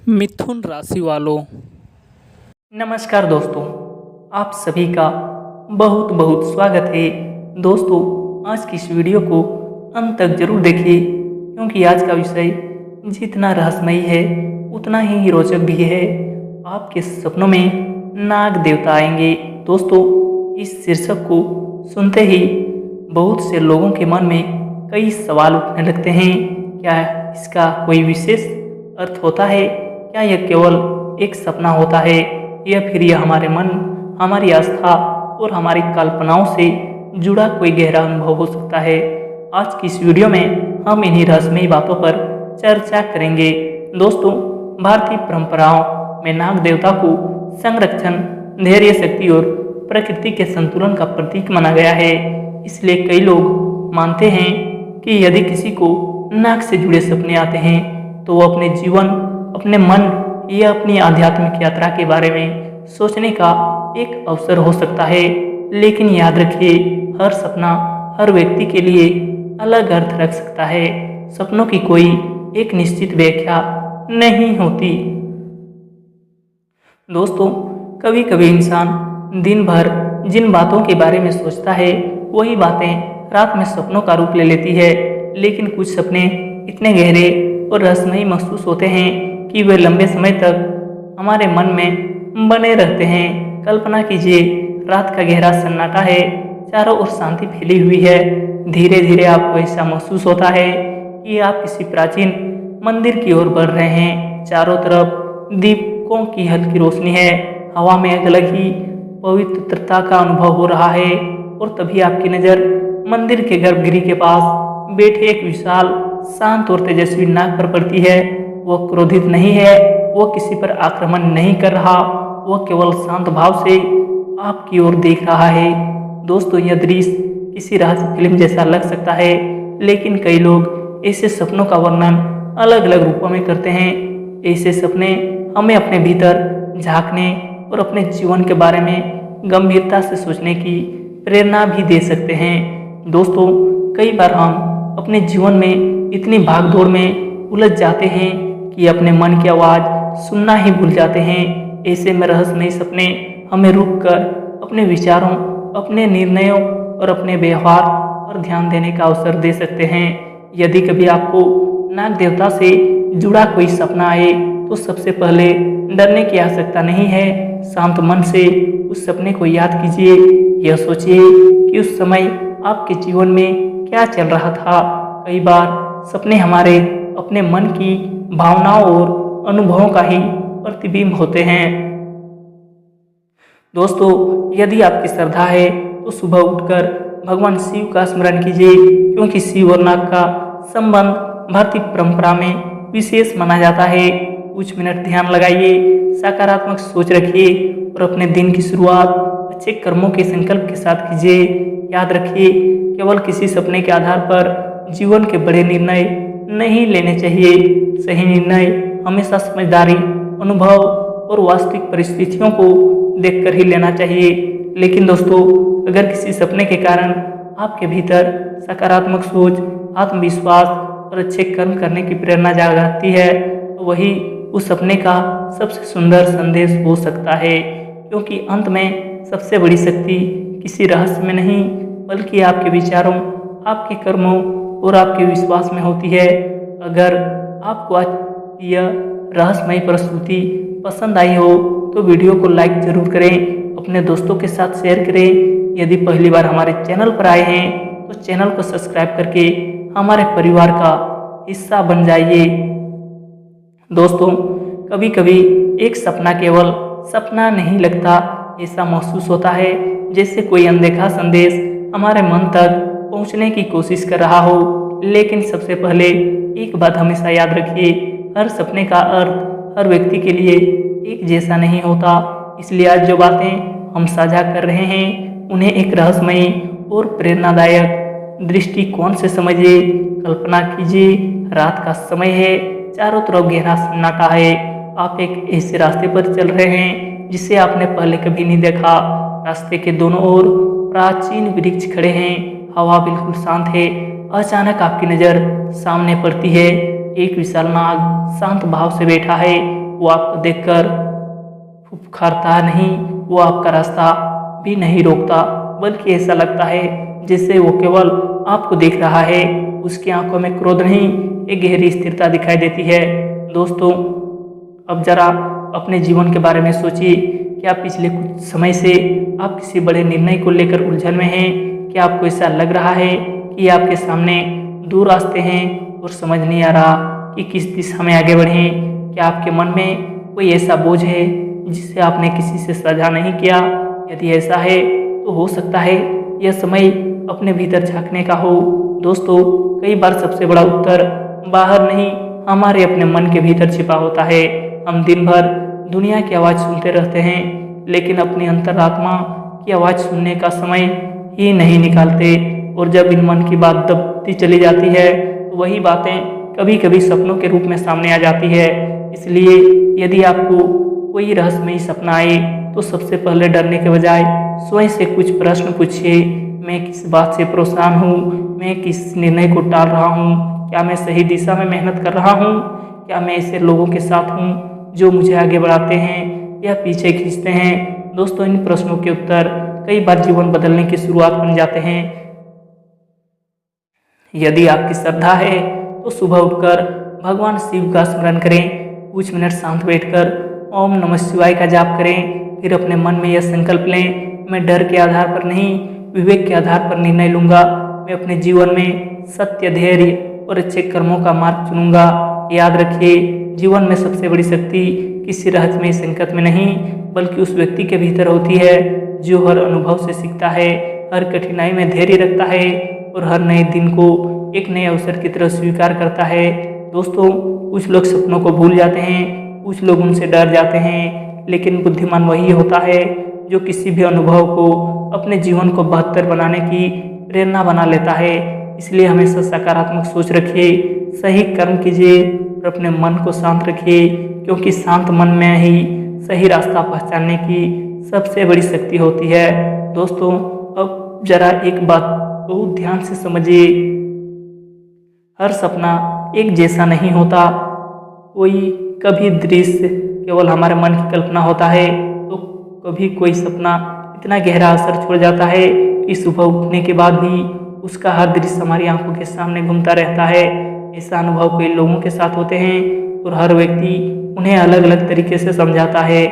मिथुन राशि वालों, नमस्कार दोस्तों, आप सभी का बहुत बहुत स्वागत है। दोस्तों, आज की इस वीडियो को अंत तक जरूर देखिए क्योंकि आज का विषय जितना रहस्यमयी है उतना ही रोचक भी है। आपके सपनों में नाग देवता आएंगे। दोस्तों, इस शीर्षक को सुनते ही बहुत से लोगों के मन में कई सवाल उठने लगते हैं। क्या इसका कोई विशेष अर्थ होता है? क्या यह केवल एक सपना होता है या फिर यह हमारे मन, हमारी आस्था और हमारी कल्पनाओं से जुड़ा कोई गहरा अनुभव हो सकता है? आज की इस वीडियो में हम इन्हीं रहस्यमयी बातों पर चर्चा करेंगे। दोस्तों, भारतीय परंपराओं में नाग देवता को संरक्षण, धैर्य, शक्ति और प्रकृति के संतुलन का प्रतीक माना गया है। इसलिए कई लोग मानते हैं कि यदि किसी को नाग से जुड़े सपने आते हैं तो वो अपने जीवन, अपने मन या अपनी आध्यात्मिक यात्रा के बारे में सोचने का एक अवसर हो सकता है। लेकिन याद रखिए, हर सपना हर व्यक्ति के लिए अलग अर्थ रख सकता है। सपनों की कोई एक निश्चित व्याख्या नहीं होती। दोस्तों, कभी कभी इंसान दिन भर जिन बातों के बारे में सोचता है वही बातें रात में सपनों का रूप ले लेती है। लेकिन कुछ सपने इतने गहरे और रहस्यमयी महसूस होते हैं कि वे लंबे समय तक हमारे मन में बने रहते हैं। कल्पना कीजिए, रात का गहरा सन्नाटा है, चारों ओर शांति फैली हुई है। धीरे धीरे आपको ऐसा महसूस होता है कि आप किसी प्राचीन मंदिर की ओर बढ़ रहे हैं। चारों तरफ दीपकों की हल्की रोशनी है, हवा में एक अलग ही पवित्रता का अनुभव हो रहा है। और तभी आपकी नज़र मंदिर के गर्भगृह के पास बैठे एक विशाल, शांत और तेजस्वी नाग पर पड़ती है। वो क्रोधित नहीं है, वो किसी पर आक्रमण नहीं कर रहा, वो केवल शांत भाव से आपकी ओर देख रहा है। दोस्तों, यह दृश्य किसी रहस्य फिल्म जैसा लग सकता है, लेकिन कई लोग ऐसे सपनों का वर्णन अलग अलग रूपों में करते हैं। ऐसे सपने हमें अपने भीतर झांकने और अपने जीवन के बारे में गंभीरता से सोचने की प्रेरणा भी दे सकते हैं। दोस्तों, कई बार हम अपने जीवन में इतनी भागदौड़ में उलझ जाते हैं कि अपने मन की आवाज़ सुनना ही भूल जाते हैं। ऐसे में रहस्यमयी सपने हमें रुककर अपने विचारों, अपने निर्णयों और अपने व्यवहार पर ध्यान देने का अवसर दे सकते हैं। यदि कभी आपको नाग देवता से जुड़ा कोई सपना आए तो सबसे पहले डरने की आवश्यकता नहीं है। शांत मन से उस सपने को याद कीजिए। यह सोचिए कि उस समय आपके जीवन में क्या चल रहा था। कई बार सपने हमारे अपने मन की भावनाओं और अनुभवों का ही प्रतिबिंब होते हैं। दोस्तों, यदि आपकी श्रद्धा है तो सुबह उठकर भगवान शिव का स्मरण कीजिए, क्योंकि शिव और नाग का संबंध भारतीय परंपरा में विशेष माना जाता है। कुछ मिनट ध्यान लगाइए, सकारात्मक सोच रखिए और अपने दिन की शुरुआत अच्छे कर्मों के संकल्प के साथ कीजिए। याद रखिए, केवल किसी सपने के आधार पर जीवन के बड़े निर्णय नहीं लेने चाहिए। सही निर्णय हमेशा समझदारी, अनुभव और वास्तविक परिस्थितियों को देखकर ही लेना चाहिए। लेकिन दोस्तों, अगर किसी सपने के कारण आपके भीतर सकारात्मक सोच, आत्मविश्वास और अच्छे कर्म करने की प्रेरणा जागती है तो वही उस सपने का सबसे सुंदर संदेश हो सकता है। क्योंकि अंत में सबसे बड़ी शक्ति किसी रहस्य में नहीं बल्कि आपके विचारों, आपके कर्मों और आपके विश्वास में होती है। अगर आपको आज यह रहस्यमयी प्रस्तुति पसंद आई हो तो वीडियो को लाइक जरूर करें, अपने दोस्तों के साथ शेयर करें। यदि पहली बार हमारे चैनल पर आए हैं तो चैनल को सब्सक्राइब करके हमारे परिवार का हिस्सा बन जाइए। दोस्तों, कभी कभी एक सपना केवल सपना नहीं लगता, ऐसा महसूस होता है जैसे कोई अनदेखा संदेश हमारे मन तक पहुंचने की कोशिश कर रहा हो। लेकिन सबसे पहले एक बात हमेशा याद रखिए, हर सपने का अर्थ हर व्यक्ति के लिए एक जैसा नहीं होता। इसलिए आज जो बातें हम साझा कर रहे हैं उन्हें एक रहस्यमयी और प्रेरणादायक दृष्टिकोण से समझिए। कल्पना कीजिए, रात का समय है, चारों तरफ गहरा सन्नाटा है, आप एक ऐसे रास्ते पर चल रहे हैं जिसे आपने पहले कभी नहीं देखा। रास्ते के दोनों ओर प्राचीन वृक्ष खड़े हैं, हवा बिल्कुल शांत है। अचानक आपकी नज़र सामने पड़ती है, एक विशाल नाग शांत भाव से बैठा है। वो आपको देखकर फुफकारता नहीं, वो आपका रास्ता भी नहीं रोकता, बल्कि ऐसा लगता है जैसे वो केवल आपको देख रहा है। उसकी आंखों में क्रोध नहीं, एक गहरी स्थिरता दिखाई देती है। दोस्तों, अब जरा अपने जीवन के बारे में सोचिए। क्या पिछले कुछ समय से आप किसी बड़े निर्णय को लेकर उलझन में हैं? क्या आपको ऐसा लग रहा है कि आपके सामने दो रास्ते हैं और समझ नहीं आ रहा कि किस दिशा में आगे बढ़ें? क्या आपके मन में कोई ऐसा बोझ है जिसे आपने किसी से साझा नहीं किया? यदि ऐसा है तो हो सकता है यह समय अपने भीतर झांकने का हो। दोस्तों, कई बार सबसे बड़ा उत्तर बाहर नहीं, हमारे अपने मन के भीतर छिपा होता है। हम दिन भर दुनिया की आवाज़ सुनते रहते हैं, लेकिन अपनी अंतरात्मा की आवाज़ सुनने का समय ही नहीं निकालते। और जब इन मन की बात दबती चली जाती है तो वही बातें कभी कभी सपनों के रूप में सामने आ जाती है। इसलिए यदि आपको कोई रहस्यमयी सपना आए तो सबसे पहले डरने के बजाय स्वयं से कुछ प्रश्न पूछिए। मैं किस बात से परेशान हूँ? मैं किस निर्णय को टाल रहा हूँ? क्या मैं सही दिशा में मेहनत कर रहा हूँ? क्या मैं ऐसे लोगों के साथ हूँ जो मुझे आगे बढ़ाते हैं या पीछे खींचते हैं? दोस्तों, इन प्रश्नों के उत्तर कई बार जीवन बदलने की शुरुआत बन जाते हैं। यदि आपकी श्रद्धा है तो सुबह उठकर भगवान शिव का स्मरण करें। कुछ मिनट शांत बैठकर ओम नमः शिवाय का जाप करें। फिर अपने मन में यह संकल्प लें, मैं डर के आधार पर नहीं, विवेक के आधार पर निर्णय लूंगा। मैं अपने जीवन में सत्य, धैर्य और अच्छे कर्मों का मार्ग चुनूंगा। याद रखिए, जीवन में सबसे बड़ी शक्ति किसी रहस्यमय संकट में नहीं, बल्कि उस व्यक्ति के भीतर होती है जो हर अनुभव से सीखता है, हर कठिनाई में धैर्य रखता है और हर नए दिन को एक नए अवसर की तरह स्वीकार करता है। दोस्तों, कुछ लोग सपनों को भूल जाते हैं, कुछ लोग उनसे डर जाते हैं, लेकिन बुद्धिमान वही होता है जो किसी भी अनुभव को अपने जीवन को बेहतर बनाने की प्रेरणा बना लेता है। इसलिए हमेशा सकारात्मक सोच रखिए, सही कर्म कीजिए और अपने मन को शांत रखिए, क्योंकि शांत मन में ही सही रास्ता पहचानने की सबसे बड़ी शक्ति होती है। दोस्तों, अब जरा एक बात बहुत ध्यान से समझिए, हर सपना एक जैसा नहीं होता। कोई कभी दृश्य केवल हमारे मन की कल्पना होता है, तो कभी कोई सपना इतना गहरा असर छोड़ जाता है कि सुबह उठने के बाद भी उसका हर दृश्य हमारी आंखों के सामने घूमता रहता है। ऐसा अनुभव कई लोगों के साथ होते हैं और हर व्यक्ति उन्हें अलग अलग तरीके से समझाता है।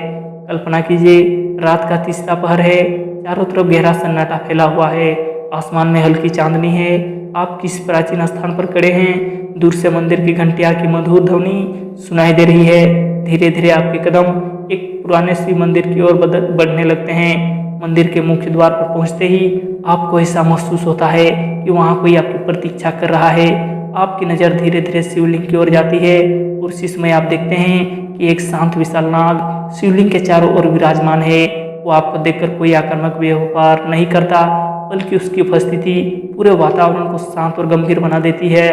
कल्पना कीजिए, रात का तीसरा पहर है, चारों तरफ गहरा सन्नाटा फैला हुआ है, आसमान में हल्की चांदनी है, आप किस प्राचीन स्थान पर खड़े हैं, दूर से मंदिर की घंटिया की मधुर ध्वनि सुनाई दे रही है। धीरे धीरे आपके कदम एक पुराने शिव मंदिर की ओर बढ़ने लगते हैं। मंदिर के मुख्य द्वार पर पहुंचते ही आपको ऐसा महसूस होता है कि वहां कोई आपकी प्रतीक्षा कर रहा है। आपकी नज़र धीरे धीरे शिवलिंग की ओर जाती है और उसी समय आप देखते हैं कि एक शांत विशाल नाग शिवलिंग के चारों ओर विराजमान है। वो आपको देखकर कोई आक्रामक व्यवहार नहीं करता, बल्कि उसकी उपस्थिति पूरे वातावरण को शांत और गंभीर बना देती है।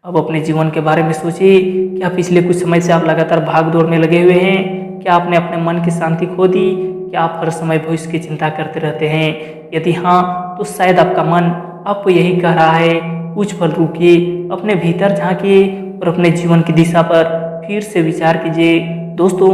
अब अपने जीवन के बारे में सोचिए, क्या पिछले कुछ समय से आप लगातार भाग दौड़ में लगे हुए हैं? क्या आपने अपने मन की शांति खो दी? क्या आप हर समय भविष्य की चिंता करते रहते हैं? यदि हाँ, तो शायद आपका मन आपको यही कह रहा है, कुछ पल रुकिए, अपने भीतर झांकिए और अपने जीवन की दिशा पर फिर से विचार कीजिए। दोस्तों,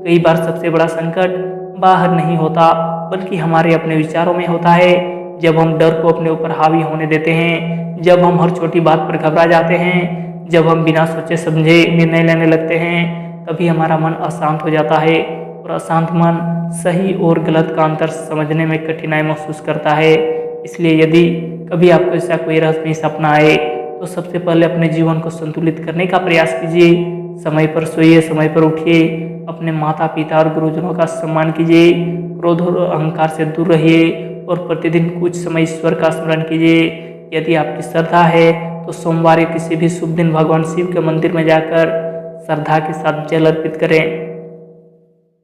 कई बार सबसे बड़ा संकट बाहर नहीं होता, बल्कि हमारे अपने विचारों में होता है। जब हम डर को अपने ऊपर हावी होने देते हैं, जब हम हर छोटी बात पर घबरा जाते हैं, जब हम बिना सोचे समझे निर्णय लेने लगते हैं, तभी हमारा मन अशांत हो जाता है और अशांत मन सही और गलत का अंतर समझने में कठिनाई महसूस करता है। इसलिए यदि कभी आपको ऐसा कोई रहस्यमय सपना आए तो सबसे पहले अपने जीवन को संतुलित करने का प्रयास कीजिए। समय पर सोइए, समय पर उठिए, अपने माता पिता और गुरुजनों का सम्मान कीजिए, क्रोध और अहंकार से दूर रहिए और प्रतिदिन कुछ समय ईश्वर का स्मरण कीजिए। यदि आपकी श्रद्धा है तो सोमवार या किसी भी शुभ दिन भगवान शिव के मंदिर में जाकर श्रद्धा के साथ जल अर्पित करें।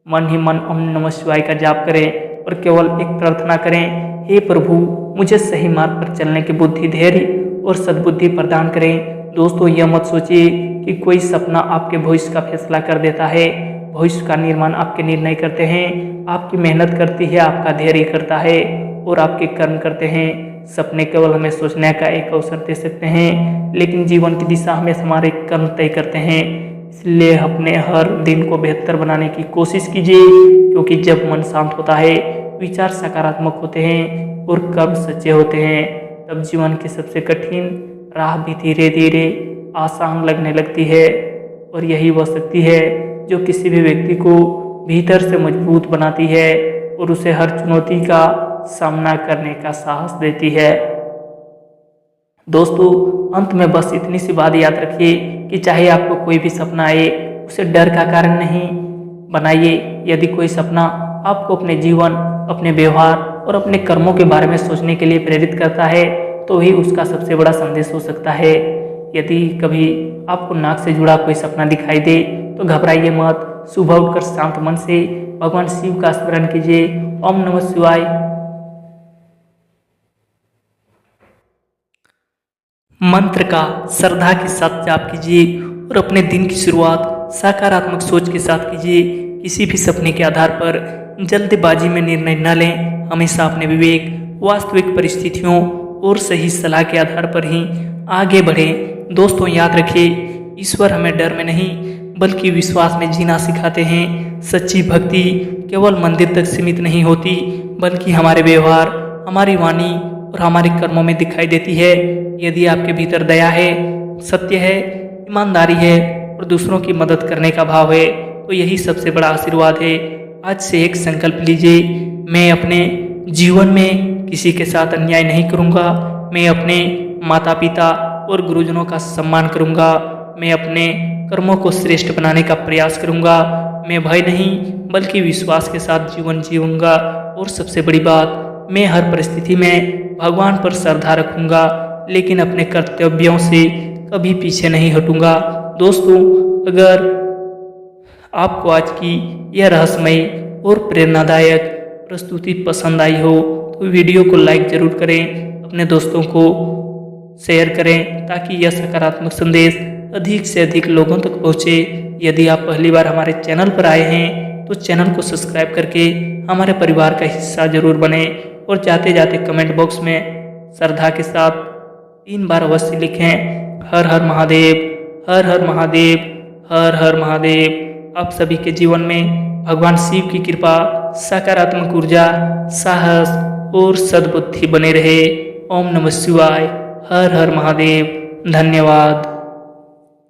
मन ही मन ओम नमः शिवाय का जाप करें और केवल एक प्रार्थना करें, हे प्रभु, मुझे सही मार्ग पर चलने की बुद्धि, धैर्य और सद्बुद्धि प्रदान करें। दोस्तों, यह मत सोचिए कि कोई सपना आपके भविष्य का फैसला कर देता है। भविष्य का निर्माण आपके निर्णय करते हैं, आपकी मेहनत करती है, आपका धैर्य करता है और आपके कर्म करते हैं। सपने केवल हमें सोचने का एक अवसर दे सकते हैं, लेकिन जीवन की दिशा हमें हमारे कर्म तय करते हैं। इसलिए अपने हर दिन को बेहतर बनाने की कोशिश कीजिए, क्योंकि जब मन शांत होता है, विचार सकारात्मक होते हैं और कर्म सच्चे होते हैं, तब जीवन की सबसे कठिन राह भी धीरे धीरे आसान लगने लगती है। और यही वह शक्ति है जो किसी भी व्यक्ति को भीतर से मजबूत बनाती है और उसे हर चुनौती का सामना करने का साहस देती है। दोस्तों, अंत में बस इतनी सी बात याद रखिए कि चाहे आपको कोई भी सपना आए, उसे डर का कारण नहीं बनाइए। यदि कोई सपना आपको अपने जीवन, अपने व्यवहार और अपने कर्मों के बारे में सोचने के लिए प्रेरित करता है, तो ही उसका सबसे बड़ा संदेश हो सकता है। यदि कभी आपको नाक से जुड़ा कोई सपना दिखाई दे तो घबराइए मत। सुबह उठकर शांत मन से भगवान शिव का स्मरण कीजिए। ओम नमः शिवाय। मंत्र का श्रद्धा के साथ जाप कीजिए और अपने दिन की शुरुआत सकारात्मक सोच के साथ कीजिए। किसी भी सपने के आधार पर जल्दबाजी में निर्णय न लें। हमेशा अपने विवेक, वास्तविक परिस्थितियों और सही सलाह के आधार पर ही आगे बढ़ें। दोस्तों, याद रखिए, ईश्वर हमें डर में नहीं बल्कि विश्वास में जीना सिखाते हैं। सच्ची भक्ति केवल मंदिर तक सीमित नहीं होती, बल्कि हमारे व्यवहार, हमारी वाणी और हमारे कर्मों में दिखाई देती है। यदि आपके भीतर दया है, सत्य है, ईमानदारी है और दूसरों की मदद करने का भाव है, तो यही सबसे बड़ा आशीर्वाद है। आज से एक संकल्प लीजिए, मैं अपने जीवन में किसी के साथ अन्याय नहीं करूँगा। मैं अपने माता पिता और गुरुजनों का सम्मान करूँगा। मैं अपने कर्मों को श्रेष्ठ बनाने का प्रयास करूँगा। मैं भय नहीं बल्कि विश्वास के साथ जीवन जीऊँगा। और सबसे बड़ी बात, मैं हर परिस्थिति में भगवान पर श्रद्धा रखूँगा, लेकिन अपने कर्तव्यों से कभी पीछे नहीं हटूँगा। दोस्तों, अगर आपको आज की यह रहस्यमयी और प्रेरणादायक प्रस्तुति पसंद आई हो तो वीडियो को लाइक जरूर करें, अपने दोस्तों को शेयर करें, ताकि यह सकारात्मक संदेश अधिक से अधिक लोगों तक पहुँचे। यदि आप पहली बार हमारे चैनल पर आए हैं तो चैनल को सब्सक्राइब करके हमारे परिवार का हिस्सा जरूर बने। और जाते जाते कमेंट बॉक्स में श्रद्धा के साथ 3 बार अवश्य लिखें, हर हर महादेव, हर हर महादेव, हर हर महादेव। आप सभी के जीवन में भगवान शिव की कृपा, सकारात्मक ऊर्जा, साहस और सद्बुद्धि बने रहे। ओम नमः शिवाय। हर हर महादेव। धन्यवाद।